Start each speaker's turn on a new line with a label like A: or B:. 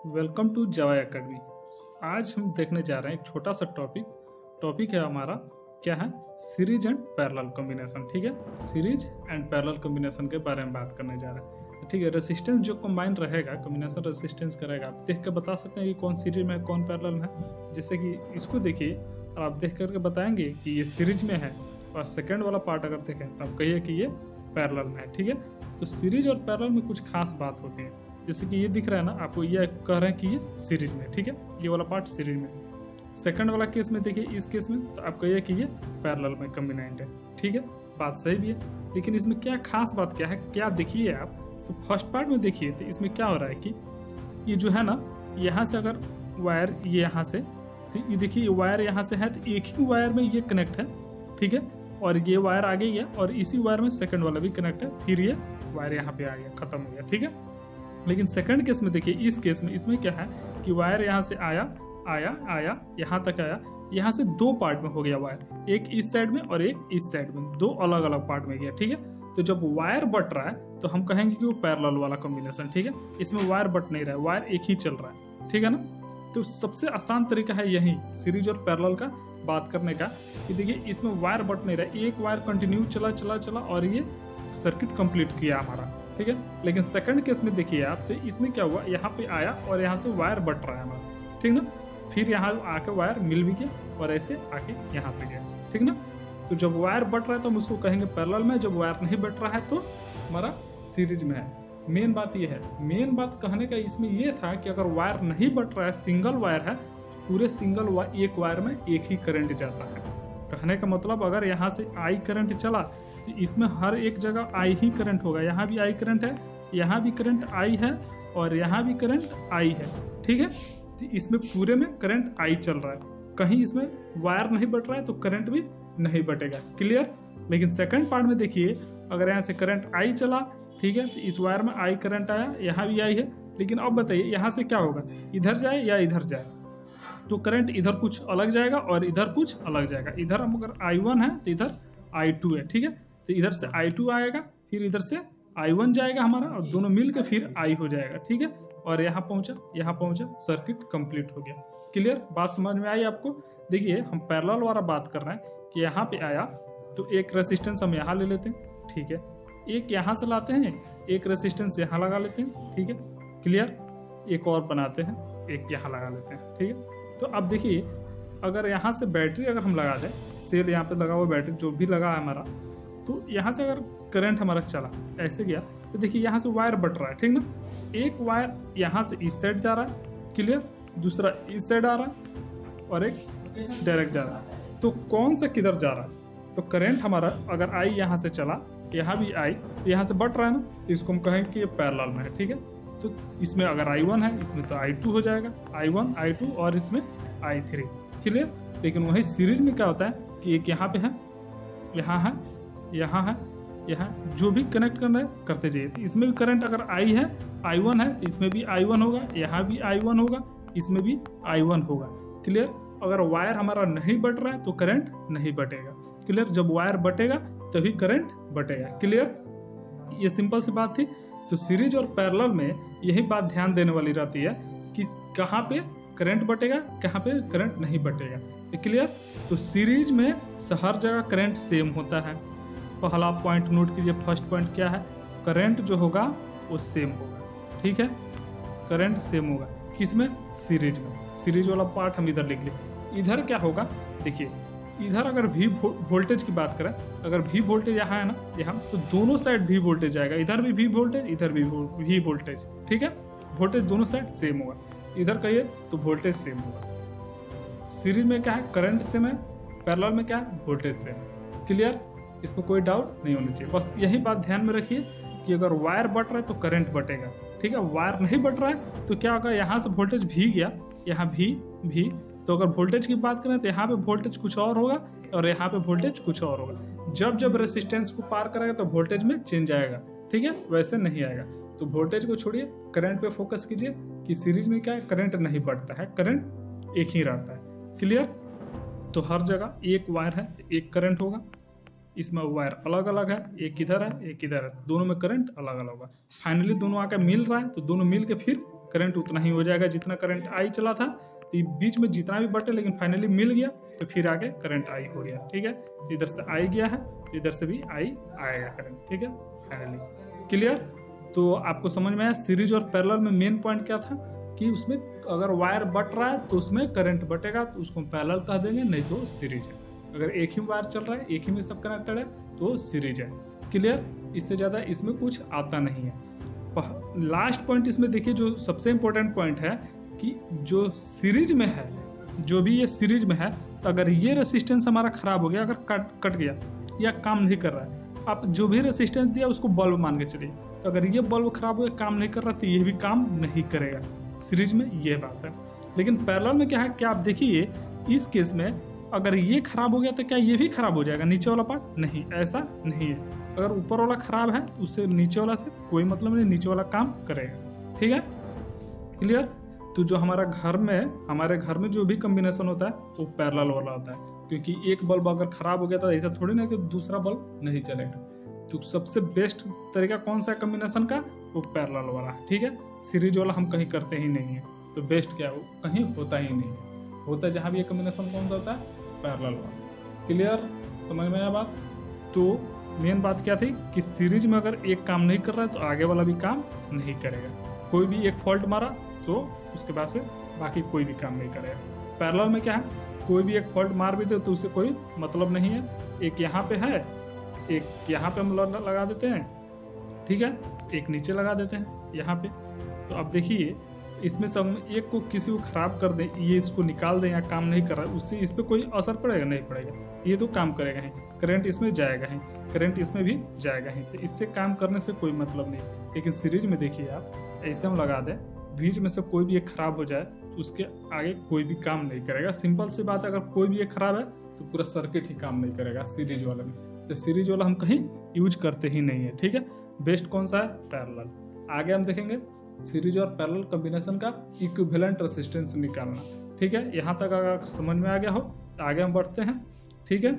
A: Welcome to Java academy. आज हम देखने जा रहे हैं एक छोटा सा टॉपिक है हमारा, क्या है, सीरीज एंड पैरेलल कॉम्बिनेशन। ठीक है, सीरीज एंड पैरेलल कॉम्बिनेशन के बारे में बात करने जा रहे हैं। ठीक है, रेसिस्टेंस जो कंबाइन रहेगा, कॉम्बिनेशन रेसिस्टेंस करेगा, आप देख के बता सकते हैं कि कौन सीरीज में है कौन पैरेलल में है। जैसे कि इसको देखिए और आप देख करके बताएंगे कि ये सीरीज में है, और सेकेंड वाला पार्ट अगर देखें तो आप कहिए कि ये पैरेलल में है। ठीक है, तो सीरीज और पैरेलल में कुछ खास बात होती है। जैसे कि ये दिख रहा है ना, आपको ये कह रहे हैं कि ये सीरीज में, ठीक है, ये वाला पार्ट सीरीज में। सेकंड वाला केस में देखिए, इस केस में तो आप कहिए कि ये पैरेलल में कॉम्बिनेंट है। ठीक है, बात सही भी है, लेकिन इसमें क्या खास बात क्या है, क्या देखिए आप। तो फर्स्ट पार्ट में देखिए तो इसमें क्या हो रहा है कि ये जो है ना, यहाँ से अगर वायर ये यहाँ से, तो ये देखिए वायर यहाँ से है, तो एक ही वायर में ये कनेक्ट है। ठीक है, और ये वायर आगे गया और इसी वायर में सेकंड वाला भी कनेक्ट है, फिर ये वायर यहाँ पे आ गया, खत्म हो गया। ठीक है, लेकिन सेकंड केस में देखिए, इस केस में इसमें क्या है कि वायर यहाँ से आया यहाँ तक आया, यहाँ से दो पार्ट में हो गया वायर, एक इस साइड में और एक इस साइड में, दो अलग अलग पार्ट में गया। ठीक है, तो जब वायर बट रहा है तो हम कहेंगे कि वो पैरेलल वाला कॉम्बिनेशन। ठीक है, इसमें वायर बट नहीं रहा है, वायर एक ही चल रहा है। ठीक है ना, तो सबसे आसान तरीका है यही सीरीज और पैरेलल का बात करने का, कि देखिए इसमें वायर बट नहीं रहा है, एक वायर कंटिन्यू चला और ये सर्किट कंप्लीट किया हमारा। ठीक है, लेकिन सेकंड केस में देखिए आप, तो इसमें क्या हुआ, यहाँ पे आया और यहाँ से वायर बट रहा है हमारा। ठीक ना, फिर यहाँ आके वायर मिल भी गया और ऐसे आके यहाँ से गया। ठीक ना, तो जब वायर बट रहा है तो हम उसको कहेंगे पैरेलल में, जब वायर नहीं बट रहा है तो हमारा सीरीज में है। मेन बात ये है, मेन बात कहने का इसमें ये था कि अगर वायर नहीं बट रहा है, सिंगल वायर है, पूरे एक वायर में एक ही करंट जाता है। कहने का मतलब अगर यहाँ से आई करंट चला तो इसमें हर एक जगह आई ही करंट होगा, यहाँ भी आई करंट है, यहाँ भी करंट आई है और यहाँ भी करंट आई है। ठीक है, तो इसमें पूरे में करंट आई चल रहा है, कहीं इसमें वायर नहीं बट रहा है तो करंट भी नहीं बटेगा। क्लियर। लेकिन सेकंड पार्ट में देखिए, अगर यहाँ से करंट आई चला, ठीक है, तो इस वायर में आई करंट आया, यहाँ भी आई है, लेकिन अब बताइए यहाँ से क्या होगा, इधर जाए या इधर जाए, तो करंट इधर कुछ अलग जाएगा और इधर कुछ अलग जाएगा। इधर हम अगर I1 है तो इधर I2 है। ठीक है, तो इधर से I2 आएगा, फिर इधर से I1 जाएगा हमारा, और दोनों मिल के फिर I हो जाएगा। ठीक है, और यहाँ पहुंचा, सर्किट कंप्लीट हो गया। क्लियर, बात समझ में आई आपको। देखिए हम पैरेलल वाला बात कर रहे हैं कि यहाँ पे आया तो एक रेसिस्टेंस हम यहाँ ले लेते हैं। ठीक है, एक यहाँ से लाते हैं, एक रेसिस्टेंस यहाँ लगा लेते हैं। ठीक है, क्लियर, एक और बनाते हैं, एक यहाँ लगा लेते हैं। ठीक है, तो अब देखिए अगर यहाँ से बैटरी अगर हम लगा दें, सेल यहाँ पे लगा हुआ बैटरी जो भी लगा है हमारा, तो यहाँ से अगर करंट हमारा चला ऐसे गया, तो देखिए यहाँ से वायर बट रहा है। ठीक ना, एक वायर यहाँ से इस साइड जा रहा है, क्लियर, दूसरा इस साइड आ रहा है और एक डायरेक्ट जा रहा है। तो कौन सा किधर जा रहा है, तो करंट हमारा अगर आई यहाँ से चला, यहाँ भी आई, तो यहाँ से बट रहा है ना, तो इसको हम कहेंगे कि ये पैरेलल में है। ठीक है, तो इसमें अगर I1 है, इसमें तो I2 हो जाएगा, I1 I2 और इसमें I3। क्लियर। लेकिन वही सीरीज में क्या होता है कि एक यहाँ पे है, यहाँ है, यहाँ है, यहाँ, जो भी कनेक्ट करना है करते जाइए। तो इसमें भी करंट अगर I है, I1 है, तो इसमें भी I1 होगा, यहाँ भी I1 होगा, इसमें भी I1 होगा। क्लियर। अगर वायर हमारा नहीं बट रहा है तो करंट नहीं बटेगा। क्लियर, जब वायर बटेगा तभी करंट बटेगा। क्लियर, ये सिंपल सी बात थी। तो सीरीज और पैरेलल में यही बात ध्यान देने वाली रहती है कि कहाँ पे करंट बटेगा, कहाँ पे करंट नहीं बटेगा। क्लियर। तो सीरीज में हर जगह करंट सेम होता है। पहला पॉइंट नोट कीजिए, फर्स्ट पॉइंट क्या है, करंट जो होगा वो सेम होगा। ठीक है, करंट सेम होगा किसमें, सीरीज में। सीरीज वाला पार्ट हम इधर लिख लें। इधर क्या होगा, देखिए इधर अगर भी वोल्टेज की बात करें, अगर भी वोल्टेज यहाँ है ना, यहाँ, तो दोनों साइड भी वोल्टेज आएगा, इधर भी वोल्टेज, इधर भी वोल्टेज। ठीक है, वोल्टेज दोनों साइड सेम होगा। इधर कहिए तो वोल्टेज सेम होगा। सीरीज में क्या है, करंट सेम है, पैरेलल में क्या है, वोल्टेज सेम है। क्लियर, इसमें कोई डाउट नहीं होना चाहिए। बस यही बात ध्यान में रखिए कि अगर वायर बट रहा है तो करंट बटेगा। ठीक है, वायर नहीं बट रहा है तो क्या होगा, यहाँ से वोल्टेज भी गया, यहाँ भी, तो अगर वोल्टेज की बात करें तो यहाँ पे वोल्टेज कुछ और होगा और यहाँ पे वोल्टेज कुछ और होगा। जब रेसिस्टेंस को पार करेगा तो वोल्टेज में चेंज आएगा। ठीक है, वैसे नहीं आएगा। तो वोल्टेज को छोड़िए, करंट पे फोकस कीजिए कि सीरीज में क्या है, करंट नहीं बढ़ता है, करंट एक ही रहता है। क्लियर। तो हर जगह एक वायर है, एक करंट होगा, इसमें वायर अलग अलग है, एक इधर है एक इधर है, दोनों में करंट अलग अलग होगा। फाइनली दोनों आकर मिल रहा है तो दोनों मिल के फिर करंट उतना ही हो जाएगा जितना करंट आई चला था। तो ये बीच में जितना भी बटे लेकिन फाइनली मिल गया, तो फिर आगे करंट आई हो गया। ठीक है, इधर से आई गया है तो इधर से भी आई आएगा करंट। ठीक है, फाइनली क्लियर। तो आपको समझ में आया सीरीज और पैरेलल में मेन पॉइंट क्या था कि उसमें अगर वायर बट रहा है तो उसमें करंट बटेगा, तो उसको पैरेलल कह देंगे, नहीं तो सीरीज है। अगर एक ही वायर चल रहा है, एक ही में सब कनेक्टेड है, तो सीरीज है। क्लियर, इससे ज़्यादा इसमें कुछ आता नहीं है। लास्ट पॉइंट इसमें देखिए, जो सबसे इम्पोर्टेंट पॉइंट है कि जो सीरीज में है, जो भी ये सीरीज में है, तो अगर ये रेसिस्टेंस हमारा खराब हो गया, अगर कट गया या काम नहीं कर रहा है, आप जो भी रेसिस्टेंस दिया उसको बल्ब मान के चलिए, तो अगर ये बल्ब खराब हो गया, काम नहीं कर रहा, तो ये भी काम नहीं करेगा। सीरीज में ये बात है। लेकिन पैरेलल में क्या है, क्या आप देखिए इस केस में अगर ये खराब हो गया तो क्या ये भी खराब हो जाएगा नीचे वाला पार्ट? नहीं, ऐसा नहीं है। अगर ऊपर वाला खराब है तो उससे नीचे वाला से कोई मतलब नहीं, नीचे वाला काम करेगा। ठीक है, क्लियर। तो जो हमारे घर में जो भी कॉम्बिनेशन होता है वो पैरेलल वाला होता है, क्योंकि एक बल्ब अगर खराब हो गया तो ऐसा थोड़ी ना कि दूसरा बल्ब नहीं चलेगा। तो सबसे बेस्ट तरीका कौन सा है कॉम्बिनेशन का? वो पैरेलल वाला। ठीक है, सीरीज वाला हम कहीं करते ही नहीं है। तो बेस्ट क्या है, वो कहीं होता ही नहीं है। होता है जहाँ भी ये कॉम्बिनेशन कौन सा होता है? पैरेलल वाला। क्लियर, समझ में आया बात? तो मेन बात क्या थी कि सीरीज में अगर एक काम नहीं कर रहा है तो आगे वाला भी काम नहीं करेगा। कोई भी एक फॉल्ट मारा तो उसके बाद से बाकी कोई भी काम नहीं करेगा। पैरेलल में क्या है, कोई भी एक फॉल्ट मार भी दे तो उससे कोई मतलब नहीं है। एक यहाँ पे है, एक यहाँ पे हम लगा देते हैं, ठीक है, एक नीचे लगा देते हैं यहाँ पे। तो अब देखिए इसमें से हम एक को किसी को खराब कर दें, ये इसको निकाल दें या काम नहीं कर रहा है, उससे इस पर कोई असर पड़ेगा? नहीं पड़ेगा। ये तो काम करेगा ही, करंट इसमें जाएगा ही, करंट इसमें भी जाएगा ही, तो इससे काम करने से कोई मतलब नहीं। लेकिन सीरीज में देखिए आप, ऐसे हम लगा दें, बीच में से कोई भी एक खराब हो जाए तो उसके आगे कोई भी काम नहीं करेगा। सिंपल सी बात है, अगर कोई भी एक खराब है तो पूरा सर्किट ही काम नहीं करेगा सीरीज वाले में। तो सीरीज वाला हम कहीं यूज करते ही नहीं है। ठीक है, बेस्ट कौन सा है? पैरेलल। आगे हम देखेंगे सीरीज और पैरेलल कॉम्बिनेशन का इक्विवेलेंट रेजिस्टेंस निकालना। ठीक है, यहाँ तक अगर समझ में आ गया हो तो आगे हम बढ़ते हैं। ठीक है।